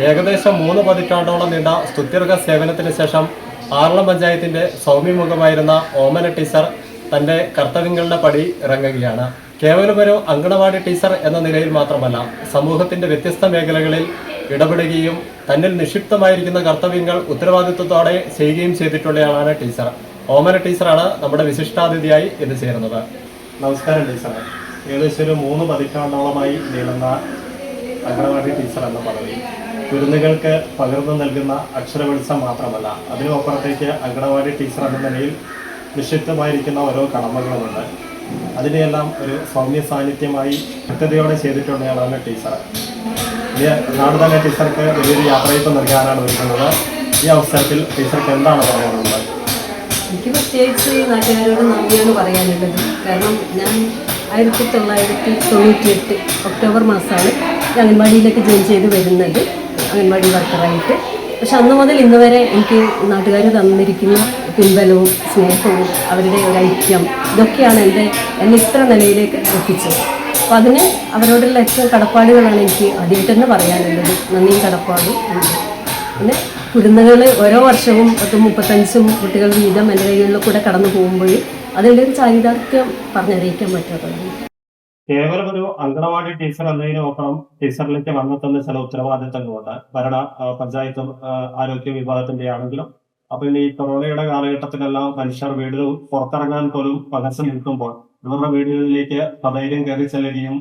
ഏകദേശം 3 പതിറ്റാണ്ടോളം നീണ്ട സ്തുത്യർഹ സേവനത്തിന് ശേഷം ആറളം പഞ്ചായത്തിന്റെ സൗമ്യമുഖമായിരുന്ന ഓമന ടീച്ചർ തന്റെ കർത്തവ്യങ്ങളുടെ പടി ഇറങ്ങുകയാണ്. കേവലമൊരു അങ്കണവാടി ടീച്ചർ എന്ന നിലയിൽ മാത്രമല്ല, സമൂഹത്തിന്റെ വ്യത്യസ്ത മേഖലകളിൽ ഇടപെടുകയും തന്നിൽ നിക്ഷിപ്തമായിരിക്കുന്ന കർത്തവ്യങ്ങൾ ഉത്തരവാദിത്വത്തോടെ ചെയ്യുകയും ചെയ്തിട്ടുള്ളയാളാണ് ടീച്ചർ. ഓമന ടീച്ചറാണ് നമ്മുടെ വിശിഷ്ടാതിഥിയായി എത്തിച്ചേരുന്നത്. നമസ്കാരം ടീച്ചറെ. ഏകദേശം ഒരു 3 പതിറ്റാണ്ടോളമായി നീളുന്ന അങ്കണവാടി ടീച്ചർ എന്ന പദവി കുരുന്നുകൾക്ക് പകർന്നു നൽകുന്ന അക്ഷരവെളിച്ചം മാത്രമല്ല, അതിനുമപ്പുറത്തേക്ക് അങ്കണവാടി ടീച്ചർ എന്ന നിലയിൽ നിക്ഷിപ്തമായിരിക്കുന്ന ഓരോ കടമകളുമുണ്ട്. അതിനെയെല്ലാം ഒരു സൗമ്യ സാന്നിധ്യമായി കൃത്യതയോടെ ചെയ്തിട്ടുള്ളയാളാണ് ടീച്ചർ. നാട് തന്നെ ടീച്ചർക്ക് വലിയൊരു യാത്രയപ്പ് നൽകാനാണ് ഒരുക്കുന്നത്. ഈ അവസരത്തിൽ ടീച്ചർക്ക് എന്താണ് പറയാനുള്ളത്? എനിക്ക് പ്രത്യേകിച്ച് നാട്ടുകാരോട് നന്ദിയാണ് പറയാനുള്ളത്. കാരണം ഞാൻ 1998 ഒക്ടോബർ മാസമാണ് അംഗൻവാടിയിലേക്ക് ജോയിൻ ചെയ്ത് വരുന്നത്, അംഗൻവാടി വർക്കറായിട്ട്. പക്ഷെ അന്ന് മുതൽ ഇന്ന് വരെ എനിക്ക് നാട്ടുകാർ തന്നിരിക്കുന്ന പിൻബലവും സ്നേഹവും അവരുടെ ഒരു ഐക്യം, ഇതൊക്കെയാണ് എന്നെ ഇത്ര നിലയിലേക്ക് എത്തിച്ചത്. അപ്പോൾ അതിന് അവരോടുള്ള ഏറ്റവും കടപ്പാടുകളാണ് എനിക്ക് ആദ്യമായിട്ട് തന്നെ പറയാനുള്ളത്. നന്ദിയും കടപ്പാടും ഉണ്ട്. പിന്നെ കുരുന്നുകൾ ഓരോ വർഷവും 35 കുട്ടികൾ വീതം എൻ്റെ കൈകളിൽ കൂടെ കടന്നു പോകുമ്പോൾ അതിൻ്റെ ഒരു ചാരിതാർത്ഥ്യം പറഞ്ഞറിയിക്കാൻ പറ്റാത്തതാണ്. കേവലം ഒരു അങ്കണവാടി ടീച്ചർ എന്നതിനൊപ്പം ടീച്ചറിലേക്ക് വന്നെത്തുന്ന ചില ഉത്തരവാദിത്തങ്ങളുണ്ട്. ഭരണ പഞ്ചായത്തും ആരോഗ്യ വിഭാഗത്തിന്റെ ആണെങ്കിലും. അപ്പൊ ഇനി ഈ കൊറോണയുടെ കാലഘട്ടത്തിലെല്ലാം മനുഷ്യർ വീട് പുറത്തിറങ്ങാൻ പോലും പകർച്ച നിൽക്കുമ്പോൾ ഇവരുടെ വീടുകളിലേക്ക് സധൈര്യം കയറി ചെല്ലുകയും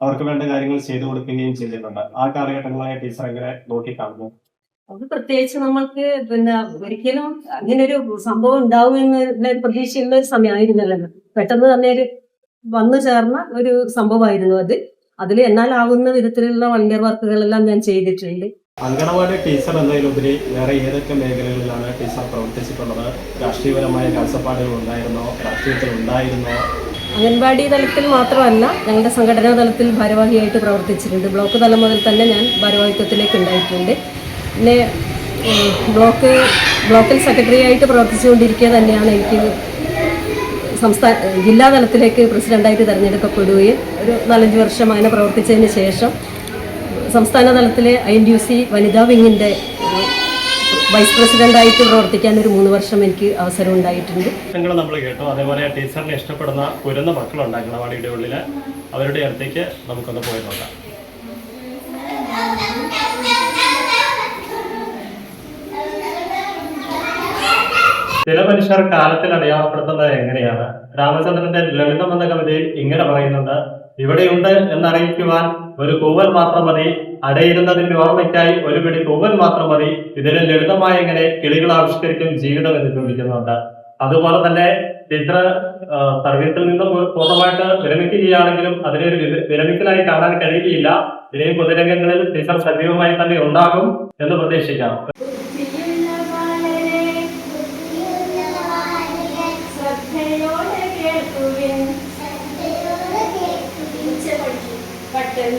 അവർക്ക് വേണ്ട കാര്യങ്ങൾ ചെയ്തു കൊടുക്കുകയും ചെയ്തിട്ടുണ്ട്. ആ കാലഘട്ടങ്ങളെ ടീച്ചർ എങ്ങനെ നോക്കിക്കാണുന്നു? അത് പ്രത്യേകിച്ച് നമ്മൾക്ക് ഒരിക്കലും അങ്ങനെ ഒരു സംഭവം ഉണ്ടാവുമെന്നുള്ള പ്രതീക്ഷയുള്ള ഒരു സമയമായിരുന്നല്ലോ. പെട്ടെന്ന് തന്നെ വന്നു ചേർന്ന ഒരു സംഭവമായിരുന്നു അത്. അതിൽ എന്നാലാവുന്ന വിധത്തിലുള്ള വളണ്ടിയർ വർക്കുകളെല്ലാം ഞാൻ ചെയ്തിട്ടുണ്ട്. അങ്കണവാടി ടീച്ചർ എന്നതിലുപരി വേറെ ഏതൊക്കെ മേഖലകളിലാണ് ടീച്ചർ പ്രവർത്തിച്ചിട്ടുള്ളത്? രാഷ്ട്രീയപരമായ കാഴ്ചപ്പാടുകൾ ഉണ്ടായിരുന്നോ? രാഷ്ട്രീയത്തിൽ ഉണ്ടായിരുന്നോ? അംഗൻവാടി തലത്തിൽ മാത്രമല്ല, ഞങ്ങളുടെ സംഘടനാ തലത്തിൽ ഭാരവാഹിയായിട്ട് പ്രവർത്തിച്ചിട്ടുണ്ട്. ബ്ലോക്ക് തലം മുതൽ തന്നെ ഞാൻ ഭാരവാഹിത്വത്തിലേക്ക് ഉണ്ടായിട്ടുണ്ട്. പിന്നെ ബ്ലോക്കിൽ സെക്രട്ടറി ആയിട്ട് പ്രവർത്തിച്ചുകൊണ്ടിരിക്കുക തന്നെയാണ് എനിക്ക് ജില്ലാ തലത്തിലേക്ക് പ്രസിഡൻ്റായിട്ട് തിരഞ്ഞെടുക്കപ്പെടുകയും ഒരു 4-5 വർഷം അങ്ങനെ പ്രവർത്തിച്ചതിന് ശേഷം സംസ്ഥാന തലത്തിലെ INTUC വനിതാ വിങ്ങിൻ്റെ വൈസ് പ്രസിഡൻ്റായിട്ട് പ്രവർത്തിക്കാൻ ഒരു 3 വർഷം എനിക്ക് അവസരം ഉണ്ടായിട്ടുണ്ട്. നമ്മൾ കേട്ടു. അതേപോലെ ടീച്ചറിനെ ഇഷ്ടപ്പെടുന്ന കുരുന്ന മക്കളുണ്ട് അങ്കണവാടിയുടെ ഉള്ളിൽ. അവരുടെ അടുത്തേക്ക് നമുക്കൊന്ന് പോയി നോക്കാം. ചില മനുഷ്യർ കാലത്തിൽ അടയാളപ്പെടുത്തുന്നത് എങ്ങനെയാണ്? രാമചന്ദ്രന്റെ ലളിതം എന്ന കവിതയിൽ ഇങ്ങനെ പറയുന്നുണ്ട്: ഇവിടെയുണ്ട് എന്നറിയിക്കുവാൻ ഒരു കൂവൽ മാത്രം മതി, അടയിരുന്നതിന്റെ ഓർമ്മയ്ക്കായി ഒരു പിടി കൂവൽ മാത്രം മതി, ഇതിന് ലളിതമായ എങ്ങനെ കിളികൾ ആവിഷ്കരിക്കും ജീവിതം എന്ന് ചോദിക്കുന്നുണ്ട്. അതുപോലെ തന്നെ ടീച്ചർ സർവീസിൽ നിന്നും പൂർണ്ണമായിട്ട് വിരമിക്കുകയാണെങ്കിലും അതിനൊരു വിരമിക്കലായി കാണാൻ കഴിയുകയില്ല. ഇനിയും പൊതുരംഗങ്ങളിൽ ടീച്ചർ സജീവമായി തന്നെ ഉണ്ടാകും എന്ന് പ്രതീക്ഷിക്കാം. But then